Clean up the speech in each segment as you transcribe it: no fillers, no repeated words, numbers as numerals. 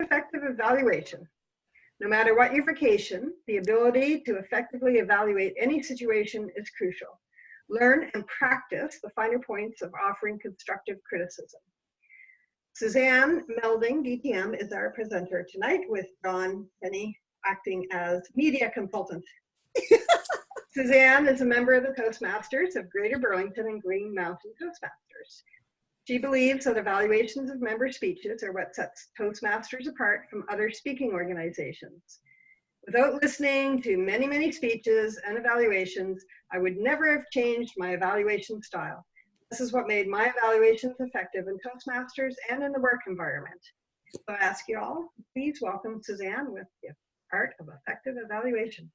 effective evaluation. No matter what your vocation, the ability to effectively evaluate any situation is crucial. Learn and practice the finer points of offering constructive criticism. Susanne Melling, DTM, is our presenter tonight, with John Penny acting as media consultant. Susanne is a member of the Toastmasters of Greater Burlington and Green Mountain Toastmasters. She believes that evaluations of member speeches are what sets Toastmasters apart from other speaking organizations. Without listening to many, many speeches and evaluations, I would never have changed my evaluation style. This is what made my evaluations effective in Toastmasters and in the work environment. So I ask you all, please welcome Susanne with the Art of Effective Evaluation.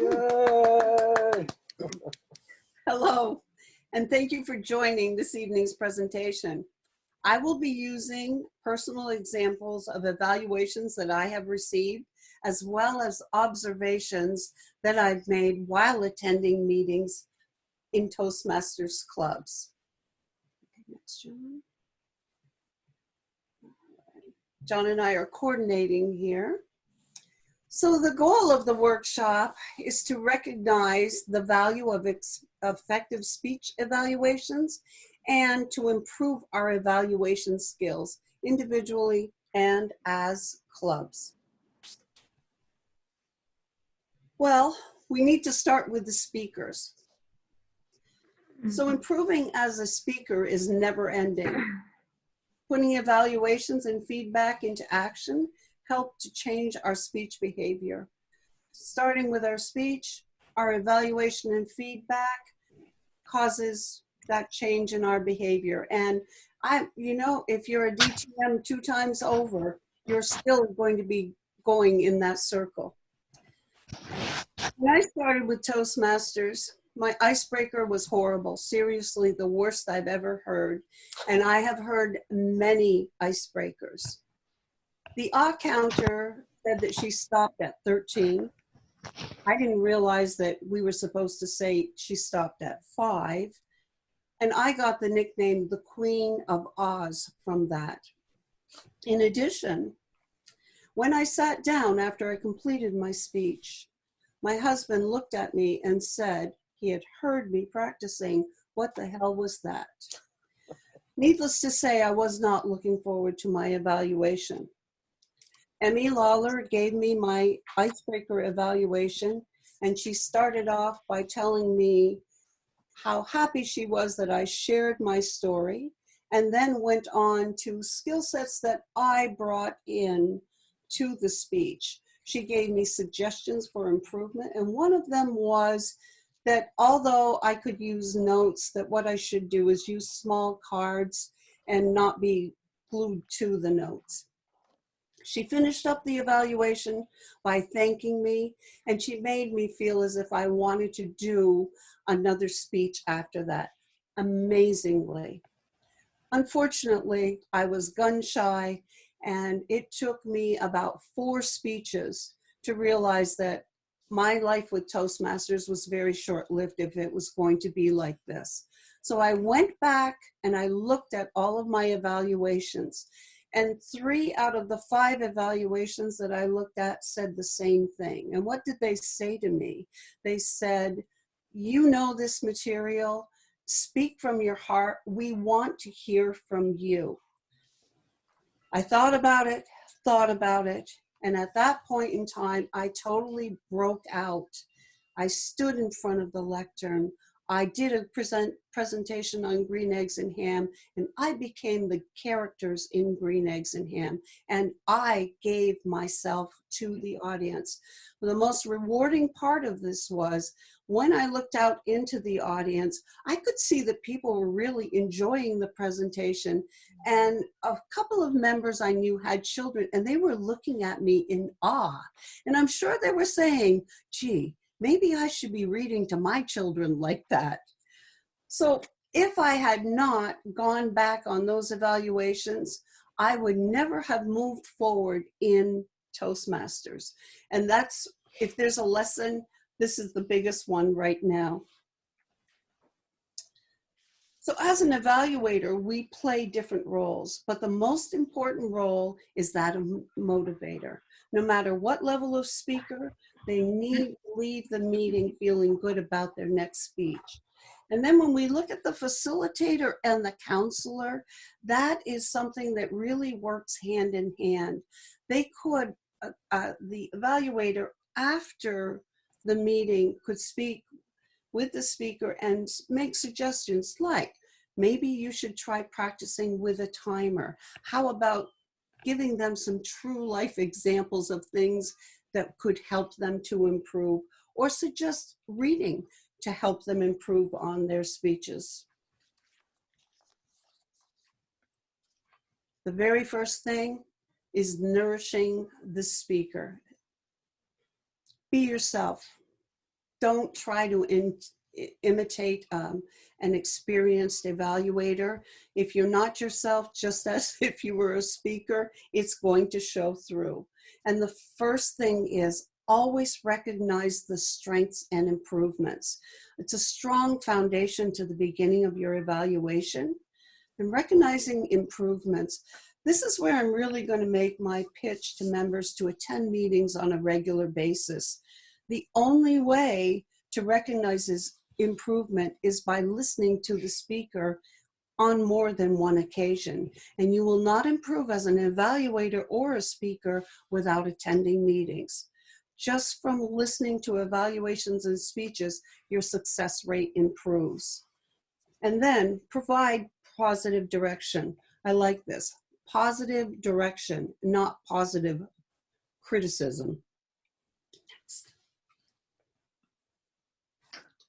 Yay! Hello, and thank you for joining this evening's presentation. I will be using personal examples of evaluations that I have received, as well as observations that I've made while attending meetings in Toastmasters clubs. Next, John and I are coordinating here. So the goal of the workshop is to recognize the value of effective speech evaluations and to improve our evaluation skills individually and as clubs. Well, we need to start with the speakers. So improving as a speaker is never ending. Putting evaluations and feedback into action help to change our speech behavior. Starting with our speech, our evaluation and feedback causes that change in our behavior. And if you're a DTM 2 times over, you're still going to be going in that circle. When I started with Toastmasters, my icebreaker was horrible, seriously the worst I've ever heard. And I have heard many icebreakers. The counter said that she stopped at 13. I didn't realize that we were supposed to say she stopped at 5. And I got the nickname the Queen of Oz from that. In addition, when I sat down after I completed my speech, my husband looked at me and said he had heard me practicing. What the hell was that? Needless to say, I was not looking forward to my evaluation. Emmy Lawler gave me my icebreaker evaluation, and she started off by telling me how happy she was that I shared my story, and then went on to skill sets that I brought in to the speech. She gave me suggestions for improvement, and one of them was that although I could use notes, that what I should do is use small cards and not be glued to the notes. She finished up the evaluation by thanking me, and she made me feel as if I wanted to do another speech after that, amazingly. Unfortunately, I was gun shy, and it took me about 4 speeches to realize that my life with Toastmasters was very short-lived if it was going to be like this. So I went back and I looked at all of my evaluations, and 3 out of the 5 evaluations that I looked at said the same thing. And what did they say to me? They said, you know this material, speak from your heart. We want to hear from you. I thought about it, and at that point in time, I totally broke out. I stood in front of the lectern. I did a presentation on green eggs and ham, and I became the characters in green eggs and ham, and I gave myself to the audience. The most rewarding part of this was when I looked out into the audience, I could see that people were really enjoying the presentation, and a couple of members I knew had children, and they were looking at me in awe, and I'm sure they were saying, gee, maybe I should be reading to my children like that. So if I had not gone back on those evaluations, I would never have moved forward in Toastmasters. And that's, if there's a lesson, this is the biggest one right now. So as an evaluator, we play different roles, but the most important role is that of motivator. No matter what level of speaker, they need to leave the meeting feeling good about their next speech. And then when we look at the facilitator and the counselor, that is something that really works hand in hand. They could, the evaluator after the meeting could speak with the speaker and make suggestions like, maybe you should try practicing with a timer. How about giving them some true life examples of things that could help them to improve, or suggest reading to help them improve on their speeches. The very first thing is nourishing the speaker. Be yourself. Don't try to imitate an experienced evaluator. If you're not yourself, just as if you were a speaker, it's going to show through. And the first thing is always recognize the strengths and improvements. It's a strong foundation to the beginning of your evaluation. And recognizing improvements. This is where I'm really going to make my pitch to members to attend meetings on a regular basis. The only way to recognize this improvement is by listening to the speaker on more than one occasion. And you will not improve as an evaluator or a speaker without attending meetings. Just from listening to evaluations and speeches, your success rate improves. And then provide positive direction. I like this. Positive direction, not positive criticism.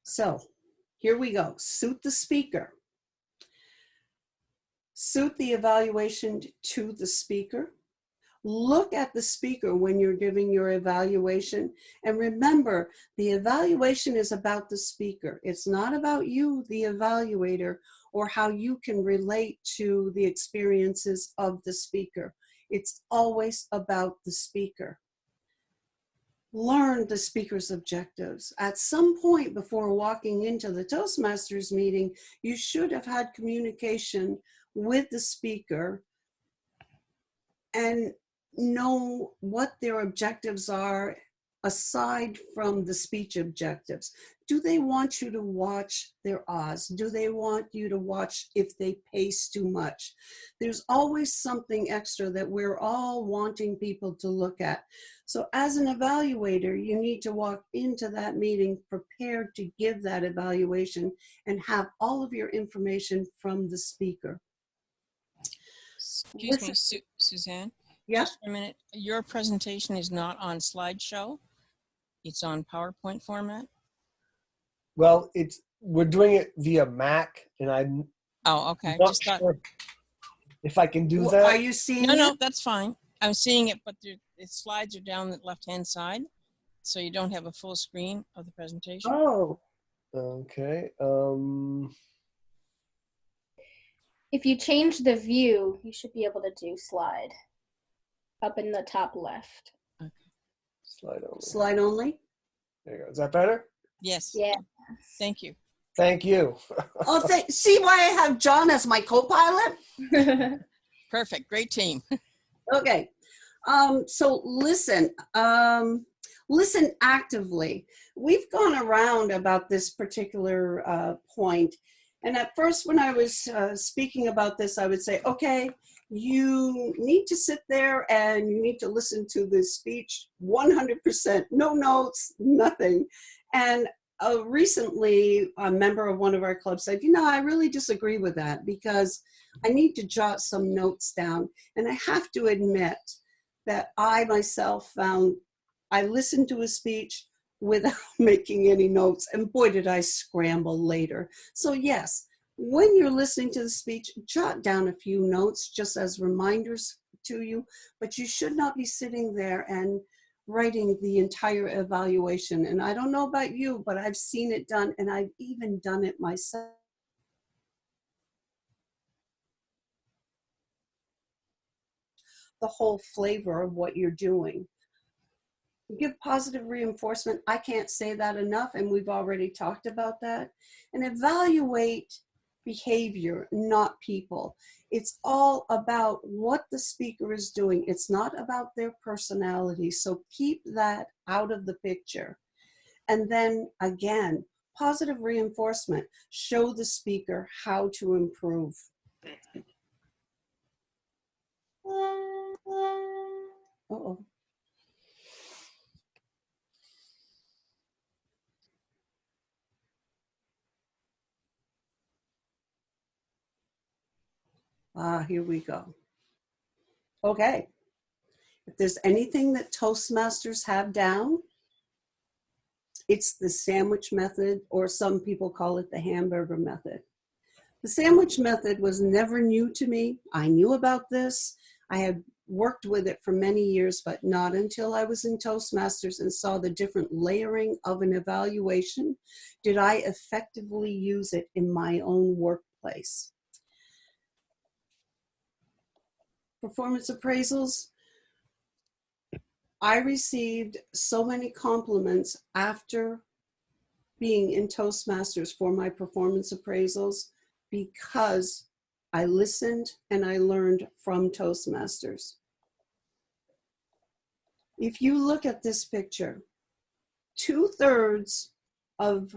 So here we go. Suit the speaker. Suit the evaluation to the speaker. Look at the speaker when you're giving your evaluation. And remember, the evaluation is about the speaker. It's not about you, the evaluator, or how you can relate to the experiences of the speaker. It's always about the speaker. Learn the speaker's objectives. At some point before walking into the Toastmasters meeting, you should have had communication with the speaker and know what their objectives are aside from the speech objectives. Do they want you to watch their Oz? Do they want you to watch if they pace too much? There's always something extra that we're all wanting people to look at. So as an evaluator, you need to walk into that meeting prepared to give that evaluation and have all of your information from the speaker. Excuse me, Suzanne? Yeah? Just for a minute. Your presentation is not on slideshow. It's on PowerPoint format. Well, we're doing it via Mac, and I'm Okay. not Just thought, sure if I can do Well, that. are you seeing no, it? that's fine. I'm seeing it, but the slides are down the left-hand side, so you don't have a full screen of the presentation. Oh, Okay. If you change the view, you should be able to do slide up in the top left. Slide only. slide only? There you go. Is that better? Yes. Yeah. Thank you. Thank you. Oh, see why I have John as my co-pilot? Perfect. Great team. Okay. So listen actively. We've gone around about this particular point. And at first, when I was speaking about this, I would say, okay, you need to sit there and you need to listen to the speech 100%, no notes, nothing. And recently, a member of one of our clubs said, you know, I really disagree with that because I need to jot some notes down. And I have to admit that I myself found I listened to a speech without making any notes, and boy, did I scramble later. So yes, when you're listening to the speech, jot down a few notes just as reminders to you, but you should not be sitting there and writing the entire evaluation. And I don't know about you, but I've seen it done, and I've even done it myself. The whole flavor of what you're doing. Give positive reinforcement. I can't say that enough, and we've already talked about that. And evaluate behavior, not people. It's all about what the speaker is doing. It's not about their personality. So keep that out of the picture. And then again, positive reinforcement. Show the speaker how to improve. Uh-oh. Here we go. Okay. If there's anything that Toastmasters have down, it's the sandwich method, or some people call it the hamburger method. The sandwich method was never new to me. I knew about this. I had worked with it for many years, but not until I was in Toastmasters and saw the different layering of an evaluation did I effectively use it in my own workplace. Performance appraisals. I received so many compliments after being in Toastmasters for my performance appraisals because I listened and I learned from Toastmasters. If you look at this picture, 2/3 of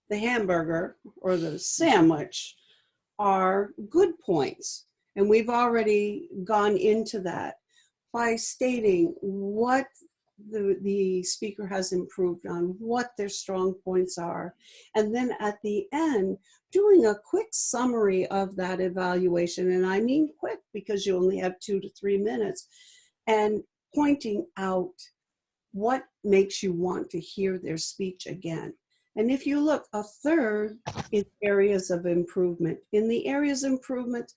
the hamburger or the sandwich are good points. And we've already gone into that by stating what the speaker has improved on, what their strong points are. And then at the end, doing a quick summary of that evaluation. And I mean quick because you only have 2 to 3 minutes. And pointing out what makes you want to hear their speech again. And if you look, 1/3 is areas of improvement. In the areas of improvement,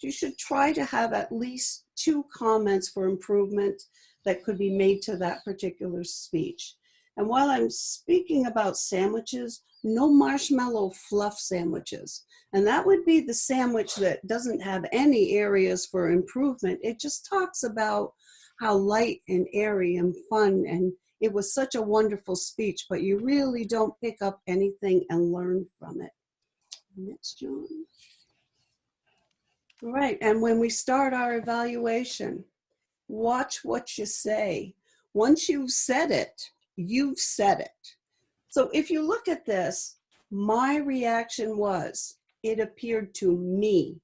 you should try to have at least 2 comments for improvement that could be made to that particular speech. And while I'm speaking about sandwiches, no marshmallow fluff sandwiches. And that would be the sandwich that doesn't have any areas for improvement. It just talks about how light and airy and fun, and it was such a wonderful speech, but you really don't pick up anything and learn from it. Next, John. All right, and when we start our evaluation, watch what you say. Once you've said it, you've said it. So if you look at this, my reaction was, it appeared to me,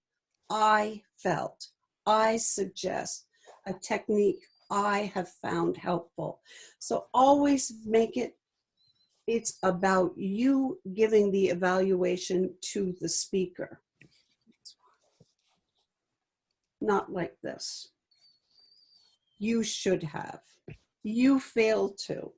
I felt, I suggest, a technique I have found helpful. So always make it, it's about you giving the evaluation to the speaker. Not like this. You should have. You failed to.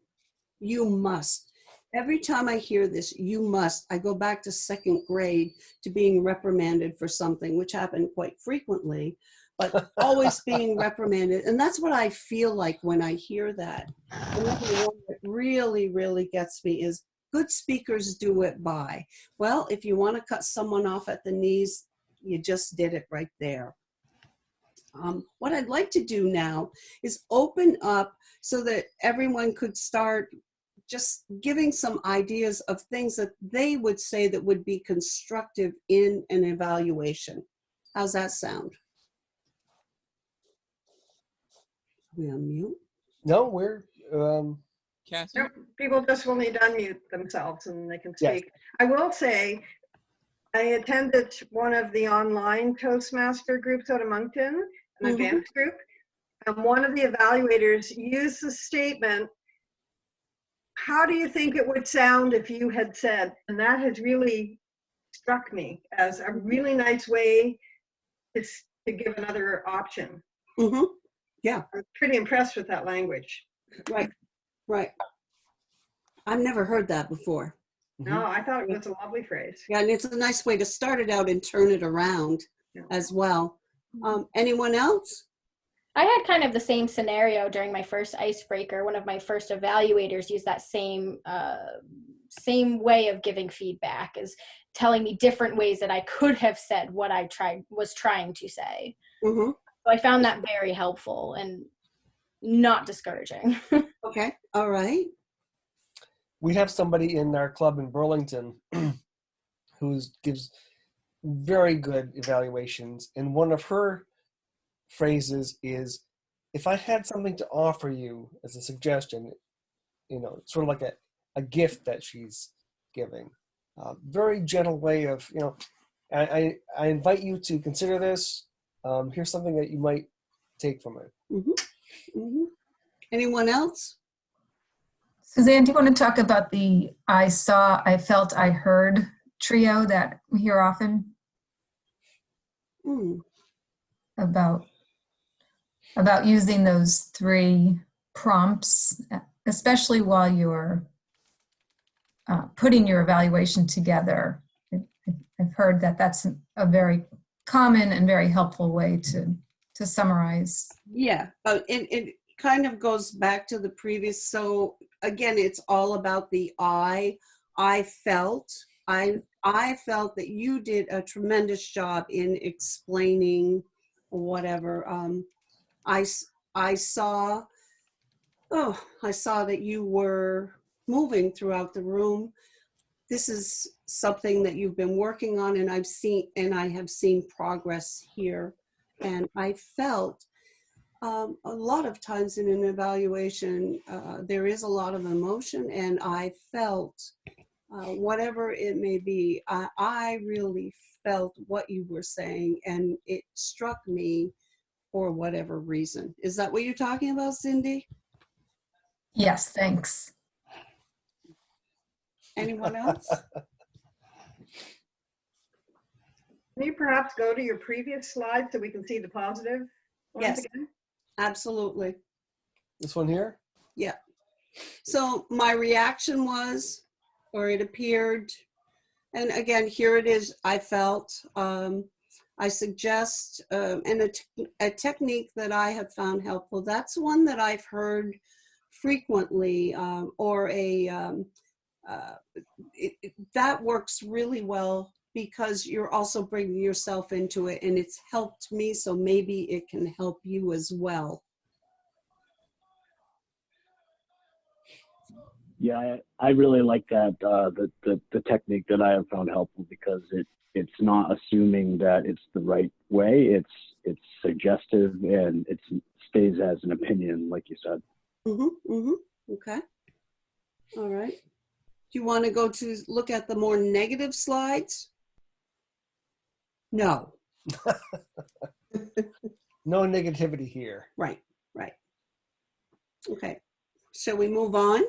You must. Every time I hear this, you must, I go back to 2nd grade to being reprimanded for something, which happened quite frequently, but always being reprimanded. And that's what I feel like when I hear that. Another one that really, really gets me is good speakers do it by. Well, if you want to cut someone off at the knees, you just did it right there. What I'd like to do now is open up so that everyone could start just giving some ideas of things that they would say that would be constructive in an evaluation. How's that sound? Are we on mute? No, we're Kathy? Nope, people just will need to unmute themselves and they can Yes. speak. I will say, I attended one of the online Toastmaster groups out of Moncton, an advanced group, and one of the evaluators used the statement, how do you think it would sound if you had said? And that has really struck me as a really nice way to give another option. Yeah. I'm pretty impressed with that language. Right, right. I've never heard that before. No, I thought it was a lovely phrase. Yeah, and it's a nice way to start it out and turn it around as well. Anyone else? I had kind of the same scenario during my first icebreaker. One of my first evaluators used that same way of giving feedback, is telling me different ways that I could have said what I was trying to say. So I found that very helpful and not discouraging. Okay, all right. We have somebody in our club in Burlington who gives very good evaluations, and one of her phrases is, if I had something to offer you as a suggestion, sort of like a gift that she's giving. Very gentle way of, I invite you to consider this. Here's something that you might take from it. Mm-hmm. Mm-hmm. Anyone else? Suzanne, do you want to talk about the I saw, I felt, I heard trio that we hear often about using those 3 prompts, especially while you're putting your evaluation together? I've heard that that's a very common and very helpful way to summarize. Yeah, it kind of goes back to the previous. So again, it's all about the I felt. I felt that you did a tremendous job in explaining whatever. I saw that you were moving throughout the room. This is something that you've been working on, and I have seen progress here. And I felt a lot of times in an evaluation, there is a lot of emotion, and I felt whatever it may be, I really felt what you were saying, and it struck me for whatever reason. Is that what you're talking about, Cindy? Yes, thanks. Anyone else? Can you perhaps go to your previous slide so we can see the positive ones Yes, again? absolutely. This one here? Yeah. So my reaction was, or it appeared, and again, here it is, I felt. I suggest, and a technique that I have found helpful, that's one that I've heard frequently, or that works really well because you're also bringing yourself into it, and it's helped me, so maybe it can help you as well. Yeah, I really like that, the technique that I have found helpful, because it's not assuming that it's the right way. It's suggestive, and it stays as an opinion, like you said. Okay. All right. Do you want to go to look at the more negative slides? No. No negativity here. Right. Okay. Shall we move on?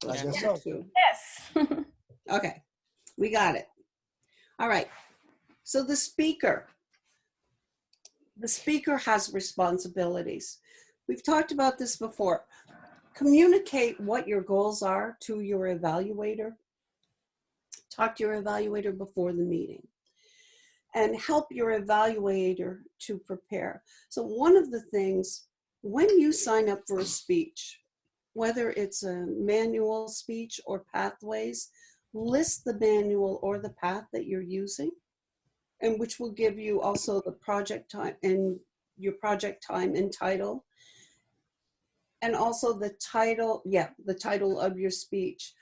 I guess so. Yes. Okay, we got it. All right. So the speaker has responsibilities. We've talked about this before. Communicate what your goals are to your evaluator. Talk to your evaluator before the meeting, and help your evaluator to prepare. So one of the things, when you sign up for a speech, whether it's a manual speech or pathways, list the manual or the path that you're using, and which will give you also the project time and your project time and title, and also the title of your speech.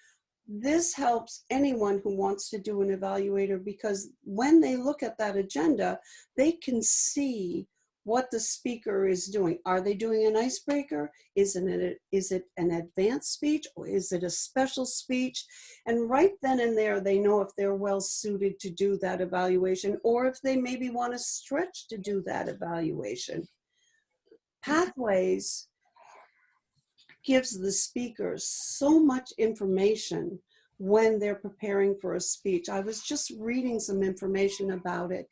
This helps anyone who wants to do an evaluator, because when they look at that agenda, they can see what the speaker is doing. Are they doing an icebreaker? Is it an advanced speech, or is it a special speech? And right then and there, they know if they're well suited to do that evaluation, or if they maybe want to stretch to do that evaluation. Pathways gives the speakers so much information when they're preparing for a speech. I was just reading some information about it,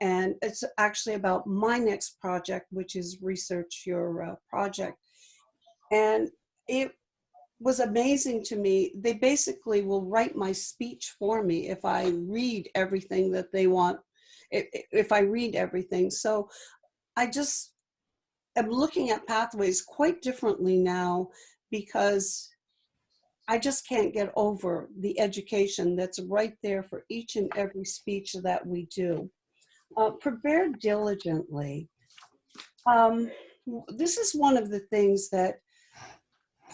and it's actually about my next project, which is Research Your Project. And it was amazing to me. They basically will write my speech for me if I read everything that they want, if I read everything. So I just am looking at Pathways quite differently now, because I just can't get over the education that's right there for each and every speech that we do. Prepare diligently. This is one of the things that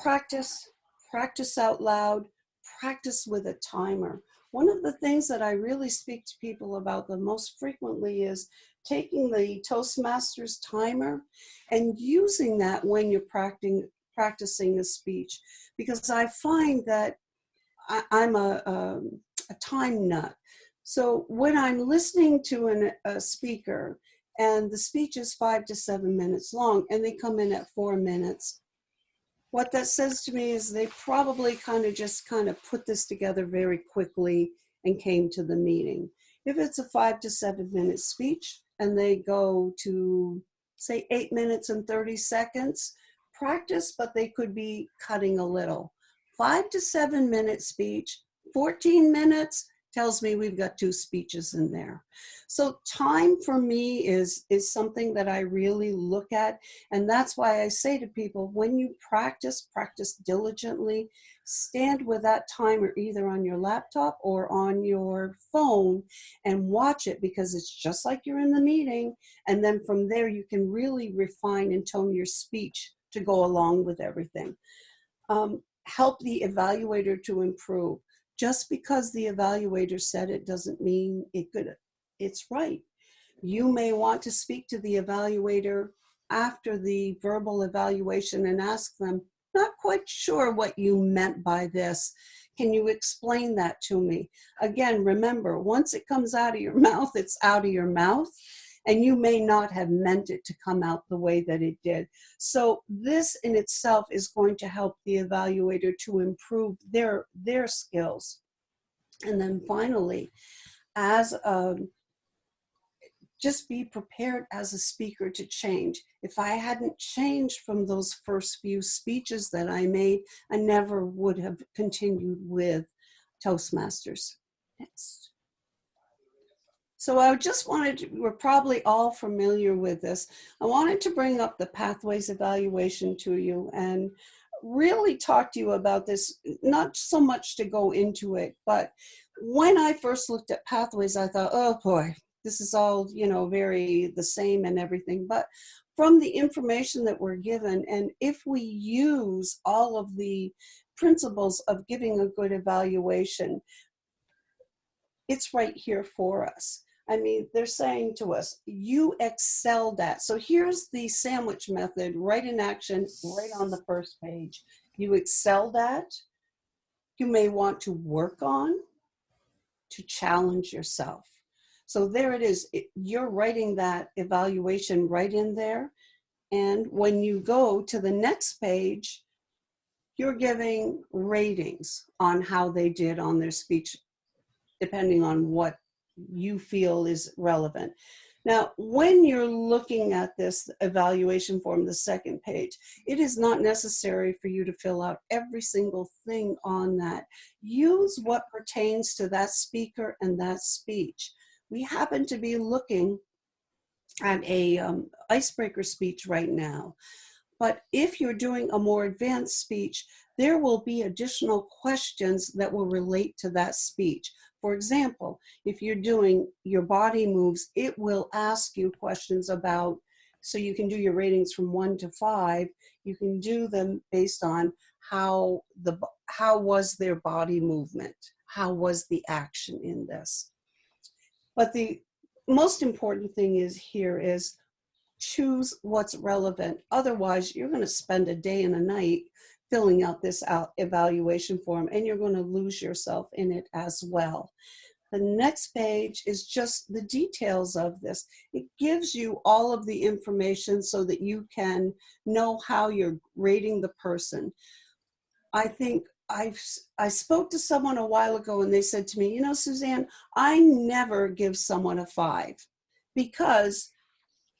practice, practice out loud, practice with a timer. One of the things that I really speak to people about the most frequently is taking the Toastmasters timer and using that when you're practicing a speech, because I find that I'm a time nut. So when I'm listening to a speaker and the speech is 5 to 7 minutes long and they come in at 4 minutes, what that says to me is they probably just put this together very quickly and came to the meeting. If it's a 5 to 7 minute speech and they go to, say, 8 minutes and 30 seconds, practice, but they could be cutting a little. 5 to 7 minute speech, 14 minutes tells me we've got 2 speeches in there. So time for me is something that I really look at. And that's why I say to people, when you practice diligently, stand with that timer either on your laptop or on your phone and watch it, because it's just like you're in the meeting. And then from there, you can really refine and tone your speech to go along with everything. Help the evaluator to improve. Just because the evaluator said it doesn't mean it's right. You may want to speak to the evaluator after the verbal evaluation and ask them, not quite sure what you meant by this. Can you explain that to me? Again, remember, once it comes out of your mouth, it's out of your mouth. And you may not have meant it to come out the way that it did. So this in itself is going to help the evaluator to improve their skills. And then finally, just be prepared as a speaker to change. If I hadn't changed from those first few speeches that I made, I never would have continued with Toastmasters. Next. So I just we're probably all familiar with this. I wanted to bring up the Pathways evaluation to you and really talk to you about this, not so much to go into it, but when I first looked at Pathways, I thought, oh boy, this is all, very the same and everything. But from the information that we're given, and if we use all of the principles of giving a good evaluation, it's right here for us. I mean, they're saying to us, you excelled at. So here's the sandwich method, right in action, right on the first page. You excelled at, you may want to work on, to challenge yourself. So there it is. You're writing that evaluation right in there. And when you go to the next page, you're giving ratings on how they did on their speech, depending on what you feel is relevant. Now, when you're looking at this evaluation form, the second page, it is not necessary for you to fill out every single thing on that. Use what pertains to that speaker and that speech. We happen to be looking at a icebreaker speech right now. But if you're doing a more advanced speech, there will be additional questions that will relate to that speech. For example, if you're doing your body moves, it will ask you questions about, so you can do your ratings from 1 to 5. You can do them based on how was their body movement? How was the action in this? But the most important thing is choose what's relevant. Otherwise, you're going to spend a day and a night filling out this evaluation form, and you're going to lose yourself in it as well. The next page is just the details of this. It gives you all of the information so that you can know how you're rating the person. I think I spoke to someone a while ago and they said to me, Susanne, I never give someone a 5 because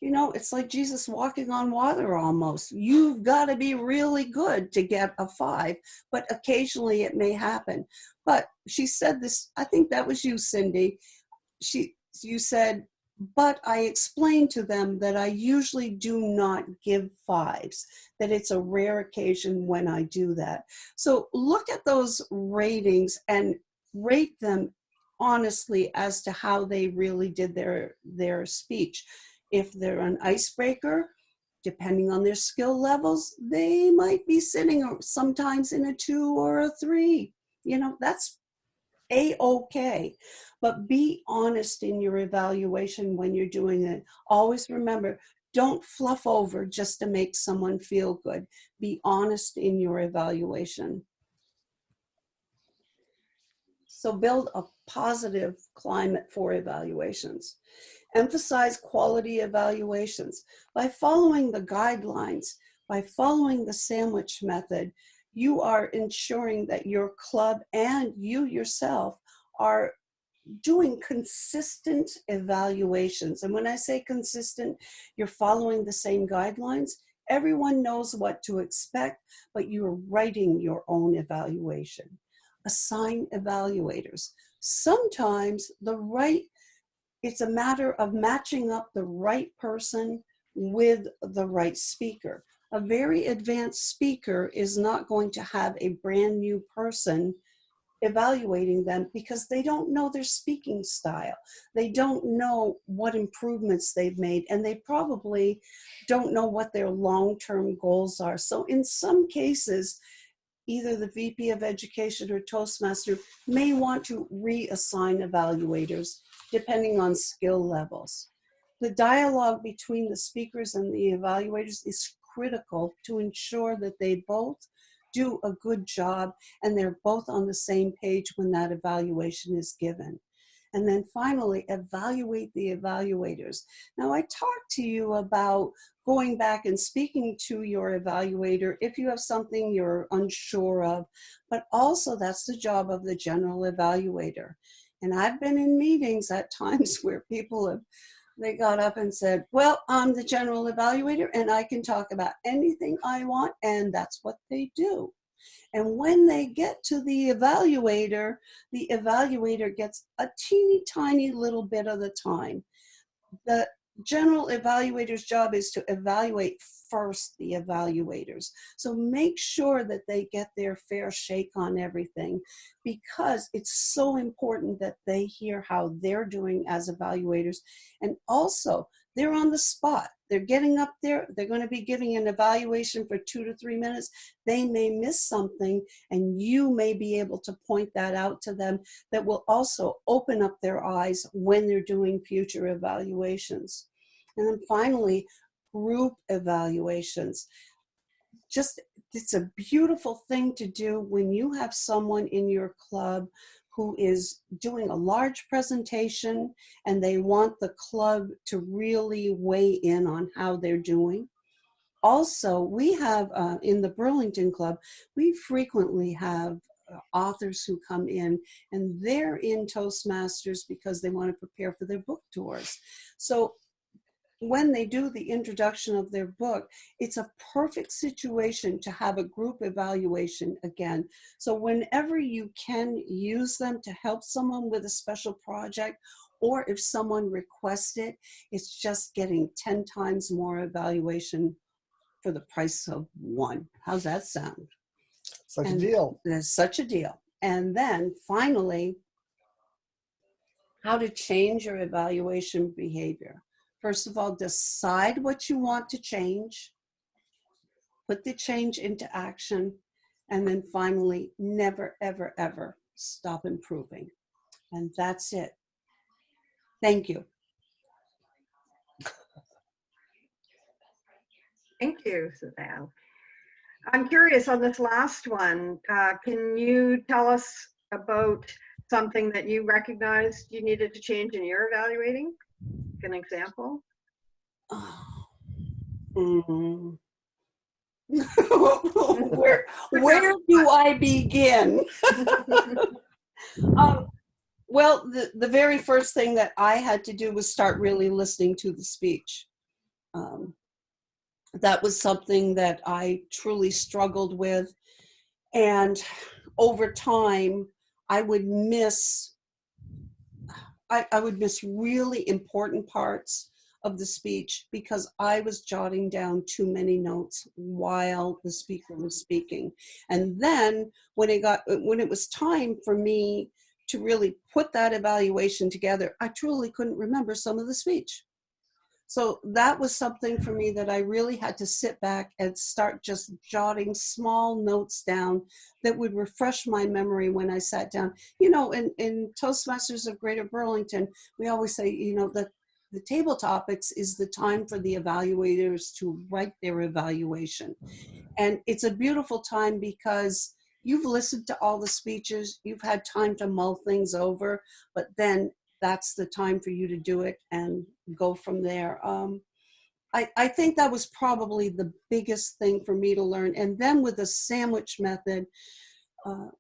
it's like Jesus walking on water almost. You've got to be really good to get a 5, but occasionally it may happen. But she said this, I think that was you, Cindy. You said, but I explained to them that I usually do not give 5s, that it's a rare occasion when I do that. So look at those ratings and rate them honestly as to how they really did their speech. If they're an icebreaker, Depending on their skill levels, they might be sitting sometimes in a 2 or a 3. You know, that's A-okay. But be honest in your evaluation when you're doing it. Always remember, don't fluff over just to make someone feel good. Be honest in your evaluation. So build a positive climate for evaluations. Emphasize quality evaluations. By following the guidelines, by following the sandwich method, you are ensuring that your club and you yourself are doing consistent evaluations. And when I say consistent, you're following the same guidelines. Everyone knows what to expect, but you're writing your own evaluation. Assign evaluators. Sometimes it's a matter of matching up the right person with the right speaker. A very advanced speaker is not going to have a brand new person evaluating them because they don't know their speaking style. They don't know what improvements they've made, and they probably don't know what their long-term goals are. So in some cases, either the VP of Education or Toastmaster may want to reassign evaluators depending on skill levels. The dialogue between the speakers and the evaluators is critical to ensure that they both do a good job and they're both on the same page when that evaluation is given. And then finally, evaluate the evaluators. Now, I talked to you about going back and speaking to your evaluator if you have something you're unsure of, but also that's the job of the general evaluator. And I've been in meetings at times where they got up and said, well, I'm the general evaluator and I can talk about anything I want, and that's what they do. And when they get to the evaluator gets a teeny tiny little bit of the time. The general evaluator's job is to evaluate first the evaluators. So make sure that they get their fair shake on everything, because it's so important that they hear how they're doing as evaluators. And also, they're on the spot. They're getting up there. They're going to be giving an evaluation for 2 to 3 minutes. They may miss something, and you may be able to point that out to them. That will also open up their eyes when they're doing future evaluations. And then finally, group evaluations. It's a beautiful thing to do when you have someone in your club who is doing a large presentation and they want the club to really weigh in on how they're doing. Also, we have in the Burlington Club, we frequently have authors who come in, and they're in Toastmasters because they want to prepare for their book tours. So when they do the introduction of their book, it's a perfect situation to have a group evaluation again. So whenever you can use them to help someone with a special project, or if someone requests it, it's just getting 10 times more evaluation for the price of one. How's that sound? Such a deal. There's such a deal. And then finally, how to change your evaluation behavior. First of all, decide what you want to change, put the change into action, and then finally, never, ever, ever stop improving. And that's it. Thank you. Thank you, Susanne. I'm curious on this last one. Can you tell us about something that you recognized you needed to change in your evaluating? An example? Where do I begin? Well, the very first thing that I had to do was start really listening to the speech. That was something that I truly struggled with. And over time, I would miss really important parts of the speech because I was jotting down too many notes while the speaker was speaking. And then when it was time for me to really put that evaluation together, I truly couldn't remember some of the speech. So that was something for me that I really had to sit back and start just jotting small notes down that would refresh my memory when I sat down. You know, in Toastmasters of Greater Burlington, we always say, you know, that the table topics is the time for the evaluators to write their evaluation. And it's a beautiful time because you've listened to all the speeches, you've had time to mull things over, but then that's the time for you to do it and go from there. I think that was probably the biggest thing for me to learn. And then with the sandwich method,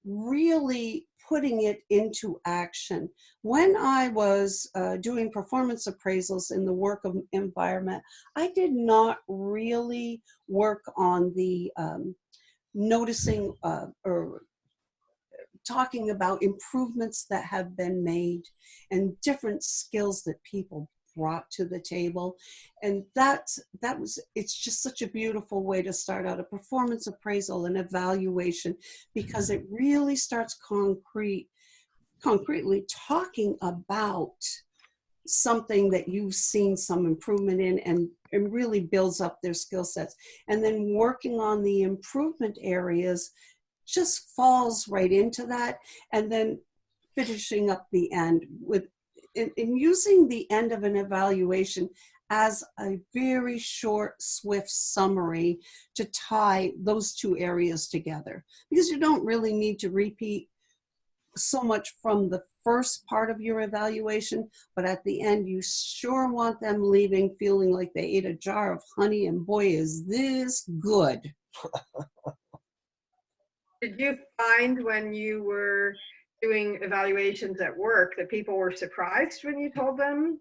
really putting it into action. When I was doing performance appraisals in the work environment, I did not really work on the noticing or talking about improvements that have been made and different skills that people brought to the table. And it's just such a beautiful way to start out a performance appraisal and evaluation, because it really starts concretely talking about something that you've seen some improvement in, and really builds up their skill sets. And then working on the improvement areas just falls right into that. And then finishing up the end with in using the end of an evaluation as a very short, swift summary to tie those two areas together, because you don't really need to repeat so much from the first part of your evaluation, but at the end you sure want them leaving feeling like they ate a jar of honey, and boy is this good. Did you find when you were doing evaluations at work that people were surprised when you told them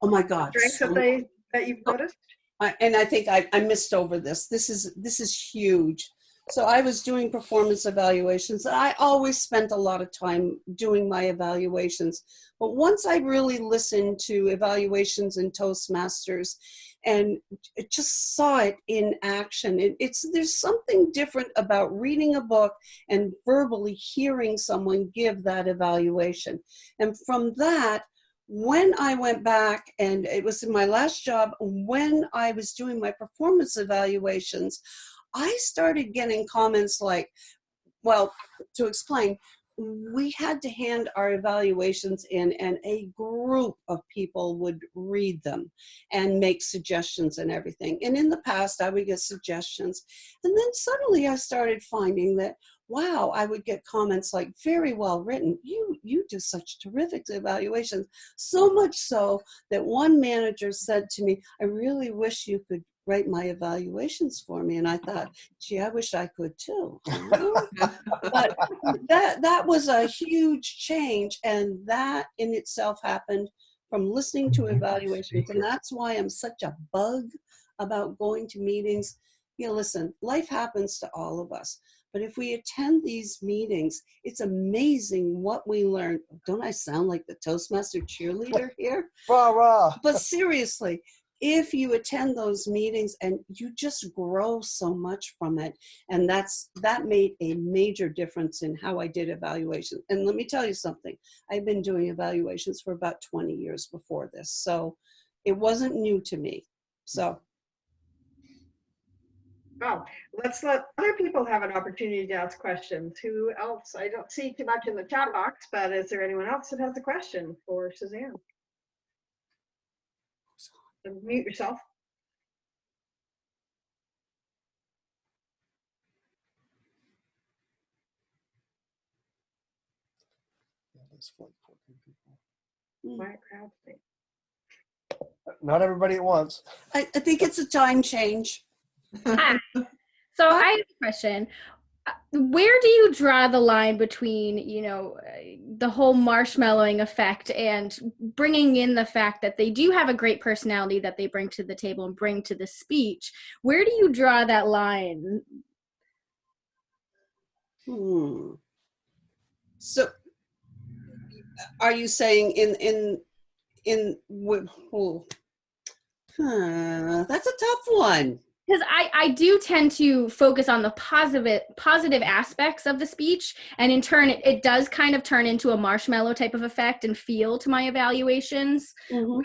Oh my God. strengths that you've noticed? And I think I missed over this. This is huge. So I was doing performance evaluations. I always spent a lot of time doing my evaluations. But once I really listened to evaluations in Toastmasters and just saw it in action, there's something different about reading a book and verbally hearing someone give that evaluation. And from that, when I went back, and it was in my last job, when I was doing my performance evaluations, I started getting comments like, well, to explain, we had to hand our evaluations in, and a group of people would read them and make suggestions and everything. And in the past, I would get suggestions. And then suddenly I started finding that, wow, I would get comments like, very well written. You do such terrific evaluations. So much so that one manager said to me, I really wish you could write my evaluations for me. And I thought, gee, I wish I could too. But that was a huge change. And that in itself happened from listening to evaluations. And that's why I'm such a bug about going to meetings. You know, listen, life happens to all of us. But if we attend these meetings, it's amazing what we learn. Don't I sound like the Toastmaster cheerleader here? Rah, rah. But seriously, if you attend those meetings, and you just grow so much from it. And that made a major difference in how I did evaluation. And let me tell you something, I've been doing evaluations for about 20 years before this. So it wasn't new to me. So. Well, let's let other people have an opportunity to ask questions. Who else? I don't see too much in the chat box, but is there anyone else that has a question for Susanne? Mute yourself. Quiet crowd. Not everybody at once. I think it's a time change. Hi. So I have a question. Where do you draw the line between, the whole marshmallowing effect and bringing in the fact that they do have a great personality that they bring to the table and bring to the speech? Where do you draw that line? So are you saying that's a tough one. Because I do tend to focus on the positive aspects of the speech, and in turn, it does kind of turn into a marshmallow type of effect and feel to my evaluations. Mm-hmm.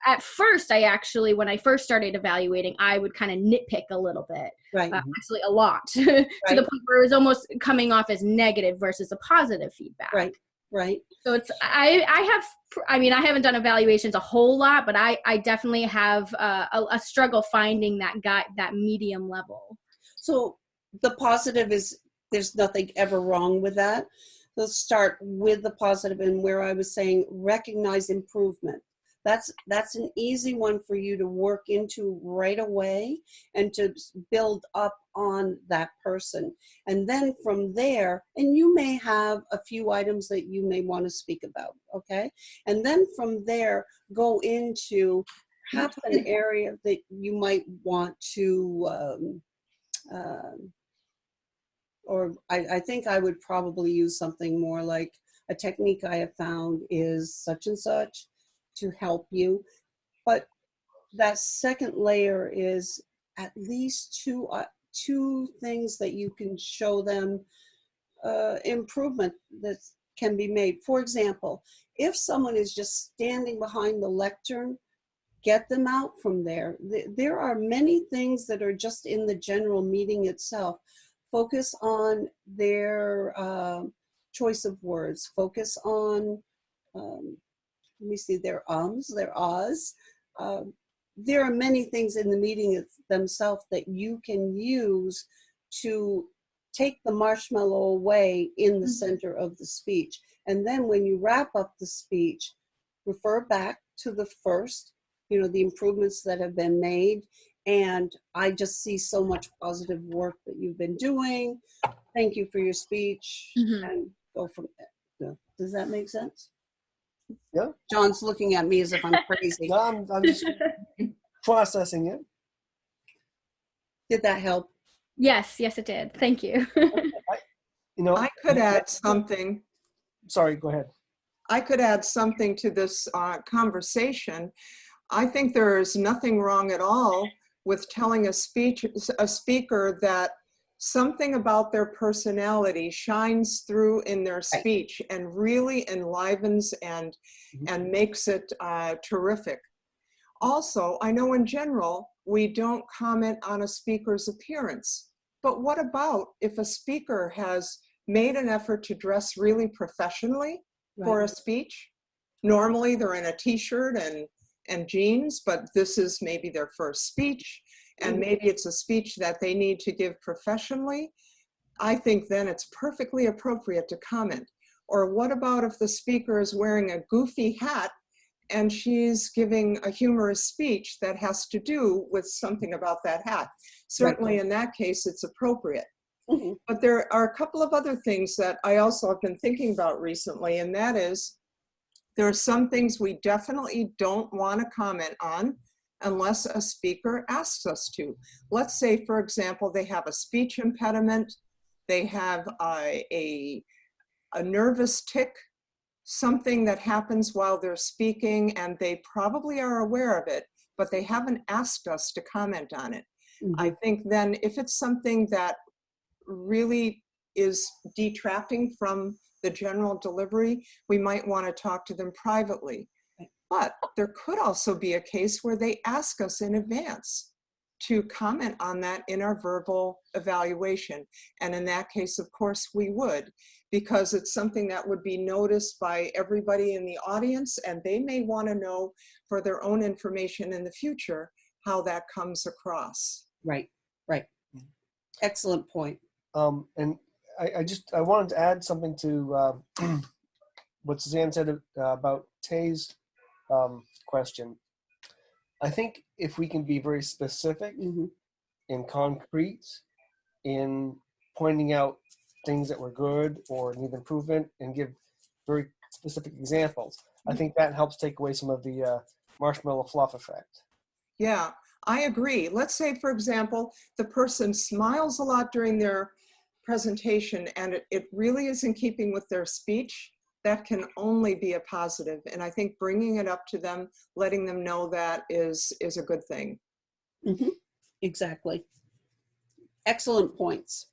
at first, I actually, when I first started evaluating, I would kind of nitpick a little bit, Right. actually a lot, to the point where it was almost coming off as negative versus a positive feedback. Right. Right. So it's, I mean, I haven't done evaluations a whole lot, but I definitely have a struggle finding that medium level. So the positive is there's nothing ever wrong with that. Let's start with the positive, and where I was saying recognize improvement. That's an easy one for you to work into right away and to build up on that person. And then from there, and you may have a few items that you may want to speak about, okay? And then from there, go into perhaps an area that you might want to, or I think I would probably use something more like a technique I have found is such and such to help you. But that second layer is at least two things that you can show them improvement that can be made. For example, if someone is just standing behind the lectern, get them out from there. There are many things that are just in the general meeting itself. Focus on their choice of words. Focus on, let me see, their ums, their ahs. There are many things in the meeting themselves that you can use to take the marshmallow away in the center of the speech. And then when you wrap up the speech, refer back to the first, the improvements that have been made. And I just see so much positive work that you've been doing. Thank you for your speech. And go from there. Does that make sense? Yeah. John's looking at me as if I'm crazy. No, I'm just processing it. Did that help? Yes, it did. Thank you. I could add something. Sorry, go ahead. I could add something to this conversation. I think there is nothing wrong at all with telling a speaker that something about their personality shines through in their speech and really enlivens and makes it terrific. Also, I know in general, we don't comment on a speaker's appearance, but what about if a speaker has made an effort to dress really professionally for a speech? Normally they're in a t-shirt and jeans, but this is maybe their first speech, and maybe it's a speech that they need to give professionally. I think then it's perfectly appropriate to comment. Or what about if the speaker is wearing a goofy hat and she's giving a humorous speech that has to do with something about that hat? Certainly in that case, it's appropriate. But there are a couple of other things that I also have been thinking about recently, and that is, there are some things we definitely don't want to comment on unless a speaker asks us to. Let's say, for example, they have a speech impediment, they have a nervous tic, something that happens while they're speaking, and they probably are aware of it, but they haven't asked us to comment on it. I think then if it's something that really is detracting from the general delivery, we might want to talk to them privately. But there could also be a case where they ask us in advance to comment on that in our verbal evaluation. And in that case, of course, we would, because it's something that would be noticed by everybody in the audience, and they may want to know for their own information in the future how that comes across. Right. Excellent point. And I wanted to add something to what Suzanne said about Tay's question. I think if we can be very specific and concrete in pointing out things that were good or need improvement and give very specific examples, I think that helps take away some of the marshmallow fluff effect. Yeah, I agree. Let's say, for example, the person smiles a lot during their presentation and it really is in keeping with their speech. That can only be a positive. And I think bringing it up to them, letting them know that is a good thing. Exactly. Excellent points.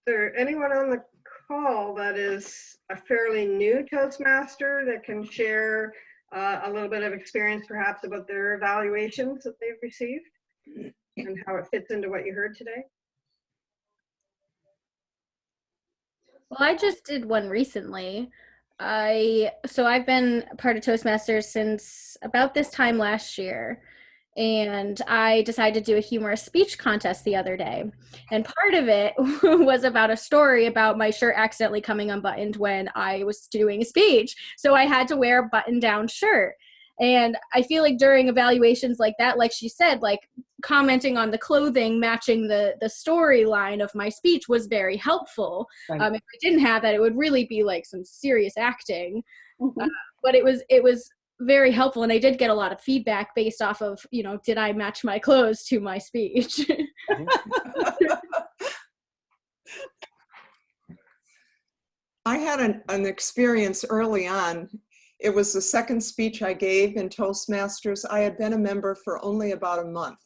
Is there anyone on the call that is a fairly new Toastmaster that can share a little bit of experience perhaps about their evaluations that they've received and how it fits into what you heard today? Well, I just did one recently. I've been part of Toastmasters since about this time last year, and I decided to do a humorous speech contest the other day. And part of it was about a story about my shirt accidentally coming unbuttoned when I was doing a speech. So I had to wear a button-down shirt. And I feel like during evaluations like that, like she said, like commenting on the clothing matching the storyline of my speech was very helpful. Right. If I didn't have that, it would really be like some serious acting. Mhm. But it was very helpful, and I did get a lot of feedback based off of, you know, did I match my clothes to my speech? I had an experience early on. It was the second speech I gave in Toastmasters. I had been a member for only about a month.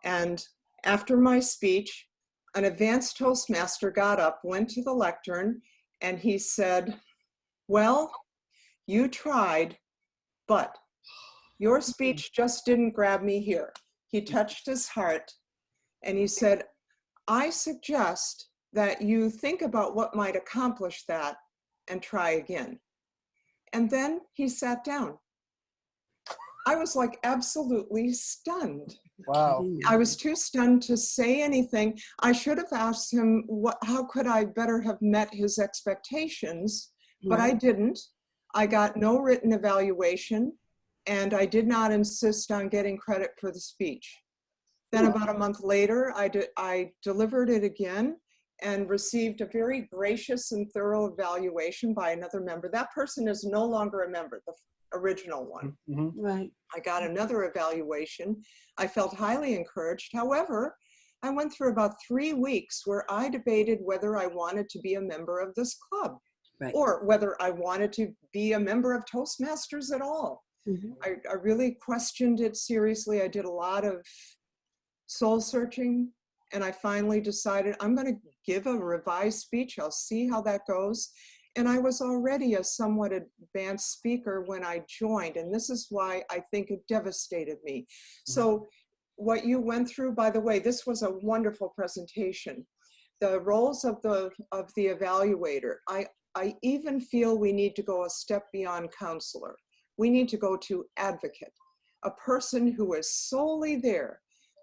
And after my speech, an advanced Toastmaster got up, went to the lectern, and he said, well, you tried, but your speech just didn't grab me here. He touched his heart and he said, I suggest that you think about what might accomplish that and try again. And then he sat down. I was like absolutely stunned. Wow. I was too stunned to say anything. I should have asked him how could I better have met his expectations, but I didn't. I got no written evaluation, and I did not insist on getting credit for the speech. Then about a month later, I delivered it again and received a very gracious and thorough evaluation by another member. That person is no longer a member, the original one. Mm-hmm. Right. I got another evaluation. I felt highly encouraged. However, I went through about 3 weeks where I debated whether I wanted to be a member of this club, Right. or whether I wanted to be a member of Toastmasters at all. Mhm. I really questioned it seriously. I did a lot of soul searching, and I finally decided I'm going to give a revised speech. I'll see how that goes. And I was already a somewhat advanced speaker when I joined, and this is why I think it devastated me. So what you went through, by the way, this was a wonderful presentation. The roles of the evaluator, I even feel we need to go a step beyond counselor. We need to go to advocate, a person who is solely there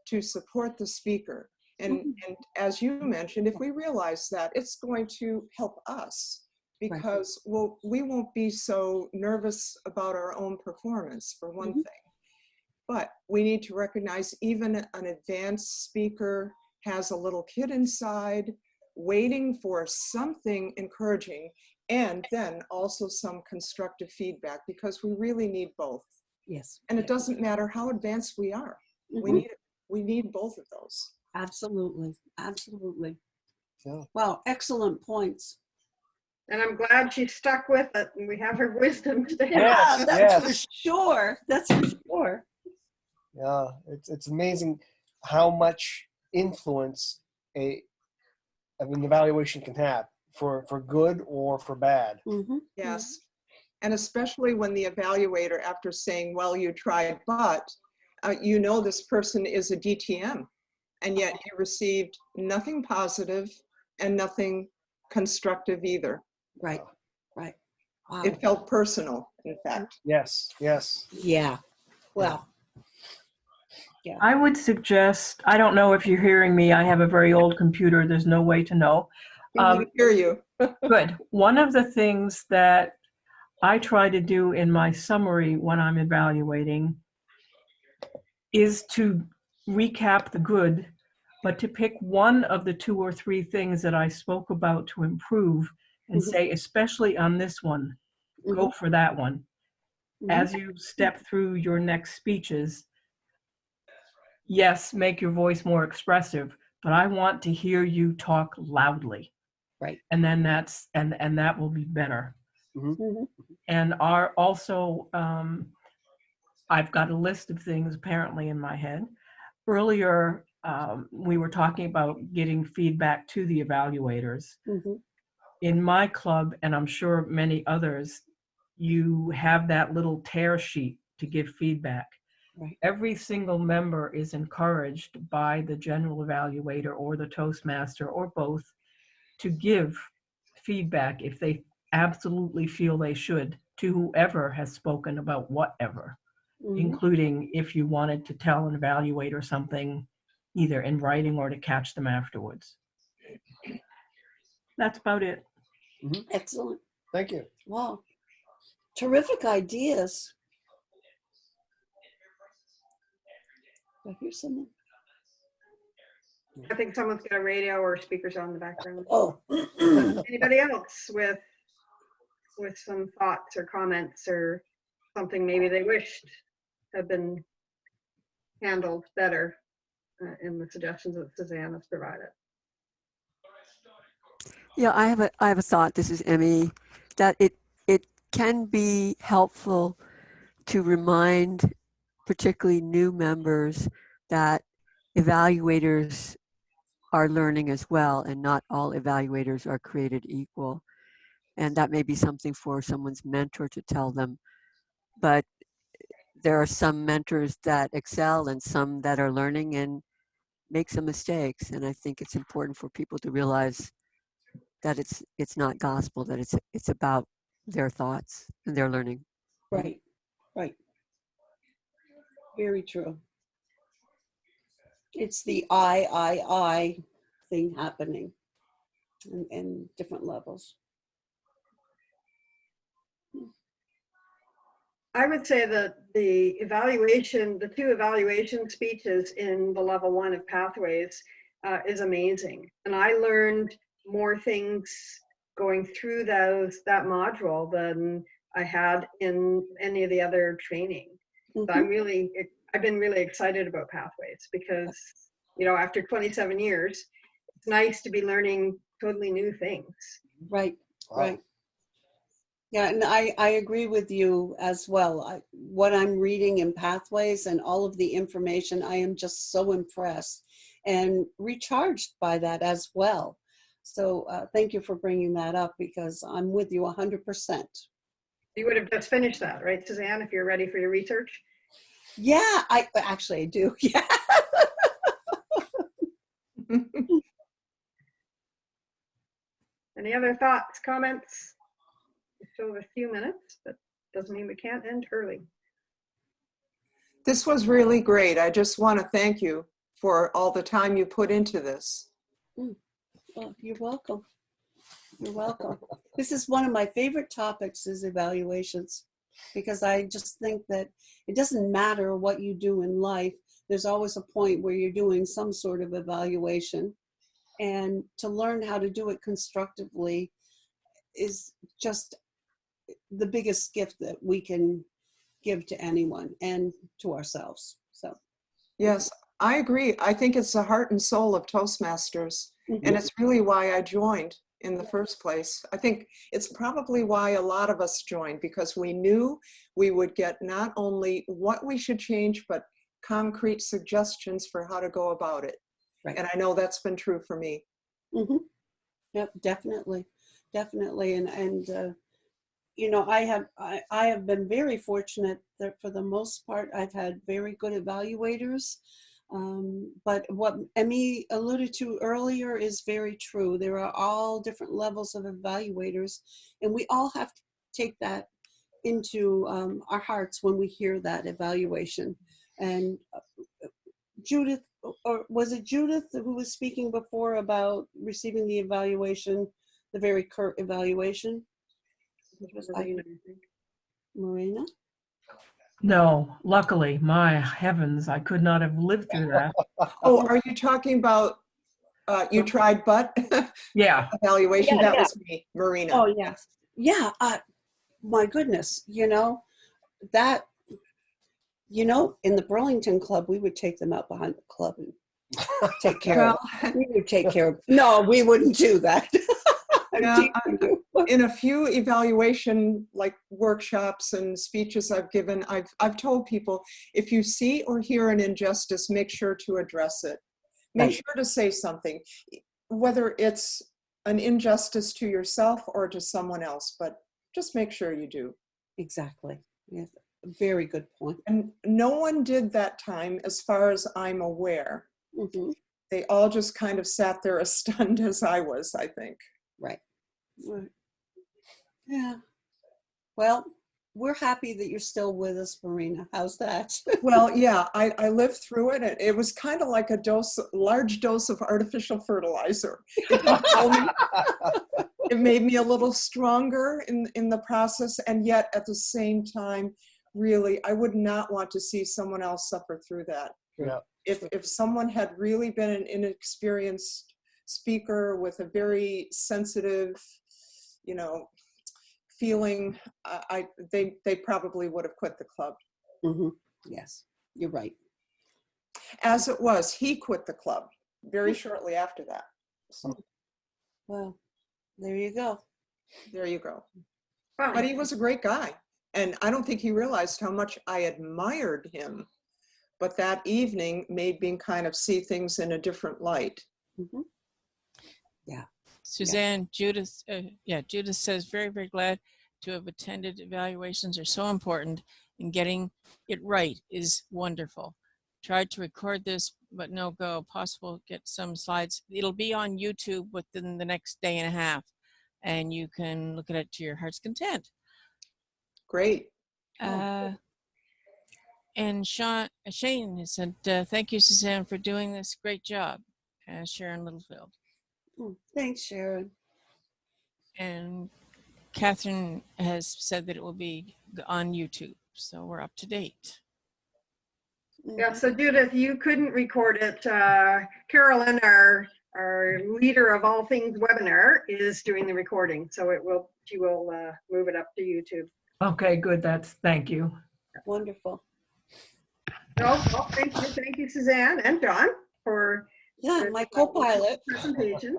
to support the speaker. And as you mentioned, if we realize that, it's going to help us, because we won't be so nervous about our own performance, for one thing. But we need to recognize even an advanced speaker has a little kid inside waiting for something encouraging, and then also some constructive feedback, because we really need both. Yes. And it doesn't matter how advanced we are. Mhm. We need both of those. Absolutely. Absolutely. Yeah. Wow. Excellent points. And I'm glad she stuck with it and we have her wisdom today. Yes, That's for yes. sure. That's for sure. Yeah, it's amazing how much influence an evaluation can have for good or for bad. Mm-hmm. Yes. And especially when the evaluator, after saying, well, you tried, but you know this person is a DTM, and yet you received nothing positive and nothing constructive either. Right. Right. Wow. It felt personal, in fact. Yes, yes. Yeah. Well. I would suggest, I don't know if you're hearing me, I have a very old computer, there's no way to know. We can hear you. Good. One of the things that I try to do in my summary when I'm evaluating is to recap the good, but to pick one of the 2 or 3 things that I spoke about to improve and say, especially on this one, go for that one. As you step through your next speeches, yes, make your voice more expressive, but I want to hear you talk loudly. Right. And then and that will be better. Mm-hmm. And I've got a list of things apparently in my head. Earlier, we were talking about getting feedback to the evaluators. Mm-hmm. In my club, and I'm sure many others, you have that little tear sheet to give feedback. Right. Every single member is encouraged by the general evaluator or the Toastmaster or both to give feedback if they absolutely feel they should to whoever has spoken about whatever, including if you wanted to tell an evaluator something either in writing or to catch them afterwards. That's about it. Excellent. Thank you. Wow. Terrific ideas. Do I hear something? I think someone's got a radio or speakers on in the background. Oh. Anybody else with some thoughts or comments or something maybe they wished had been handled better in the suggestions that Susanne has provided? Yeah, I have a thought. This is Emmy. That it can be helpful to remind, particularly new members, that evaluators are learning as well, and not all evaluators are created equal. And that may be something for someone's mentor to tell them. But there are some mentors that excel and some that are learning and make some mistakes. And I think it's important for people to realize that it's not gospel, that it's about their thoughts and their learning. Right, right. Very true. It's the I thing happening in different levels. I would say that the two evaluation speeches in the level 1 of Pathways is amazing. And I learned more things going through that module than I had in any of the other training. So I've been really excited about Pathways because, after 27 years, it's nice to be learning totally new things. Right, Wow. right. Yeah, and I agree with you as well. What I'm reading in Pathways and all of the information, I am just so impressed and recharged by that as well. So thank you for bringing that up, because I'm with you 100%. You would have just finished that, right, Susanne, if you're ready for your research? Yeah, I do. Yeah. Any other thoughts, comments? We still have a few minutes, but doesn't mean we can't end early. This was really great. I just want to thank you for all the time you put into this. Well, you're welcome. You're welcome. This is one of my favorite topics, is evaluations, because I just think that it doesn't matter what you do in life. There's always a point where you're doing some sort of evaluation, and to learn how to do it constructively is just the biggest gift that we can give to anyone and to ourselves. So yes, I agree. I think it's the heart and soul of Toastmasters, and it's really why I joined in the first place. I think it's probably why a lot of us joined, because we knew we would get not only what we should change, but concrete suggestions for how to go about it. Right. And I know that's been true for me. Yep, definitely. And I have been very fortunate that for the most part I've had very good evaluators. But what Emmy alluded to earlier is very true. There are all different levels of evaluators, and we all have to take that into our hearts when we hear that evaluation. And Judith, or was it Judith who was speaking before about receiving the evaluation, the very curt evaluation? Marina? No, luckily, my heavens, I could not have lived through that. Oh, are you talking about you tried but Yeah. evaluation? Yeah, that yeah. was me, Marina. Oh, yes. Yeah, my goodness, that, in the Burlington Club, we would take them out behind the club and take care of it. We would take care of it. No, we wouldn't do that. Yeah, in a few evaluation workshops and speeches I've given, I've told people, if you see or hear an injustice, make sure to address it. Make sure to say something, whether it's an injustice to yourself or to someone else, but just make sure you do. Exactly. Yes. Very good point. And no one did that time, as far as I'm aware. Mhm. They all just kind of sat there as stunned as I was, I think. Right. Right. Yeah. Well, we're happy that you're still with us, Marina. How's that? Well, yeah, I lived through it, and it was kind of like a large dose of artificial fertilizer. It told me, it made me a little stronger in the process, and yet at the same time, really, I would not want to see someone else suffer through that. Yeah. If someone had really been an inexperienced speaker with a very sensitive, feeling, they probably would have quit the club. Mhm. Yes, you're right. As it was, he quit the club very shortly after that. So Well, there you go. there you go. Fine. But he was a great guy. And I don't think he realized how much I admired him. But that evening made me kind of see things in a different light. Mhm. Yeah. Suzanne, Judith, Judith says, very, very glad to have attended. Evaluations are so important, and getting it right is wonderful. Tried to record this, but no go. Possible get some slides. It'll be on YouTube within the next day and a half, and you can look at it to your heart's content. Great. And Shane has said, thank you, Suzanne, for doing this great job. Sharon Littlefield. Thanks, Sharon. And Catherine has said that it will be on YouTube, so we're up to date. Yeah, so Judith, you couldn't record it. Carolyn, our leader of all things webinar, is doing the recording, so she will move it up to YouTube. Okay, good. Thank you. Wonderful. No, well, thank you, Suzanne and John, for my co-pilot presentation.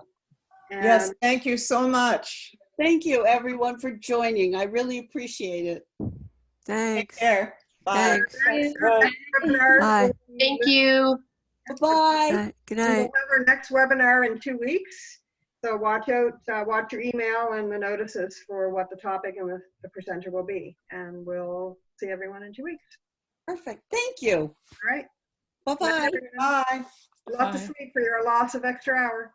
And yes, thank you so much. Thank you, everyone, for joining. I really appreciate it. Thanks. Take care. Bye. Thanks. Bye. Thank you. Bye. Good We'll night. have our next webinar in 2 weeks. So watch out, watch your email and the notices for what the topic and the presenter will be. And we'll see everyone in 2 weeks. Perfect. Thank you. All right. Bye-bye. Bye. Love to sleep for your loss of extra hour.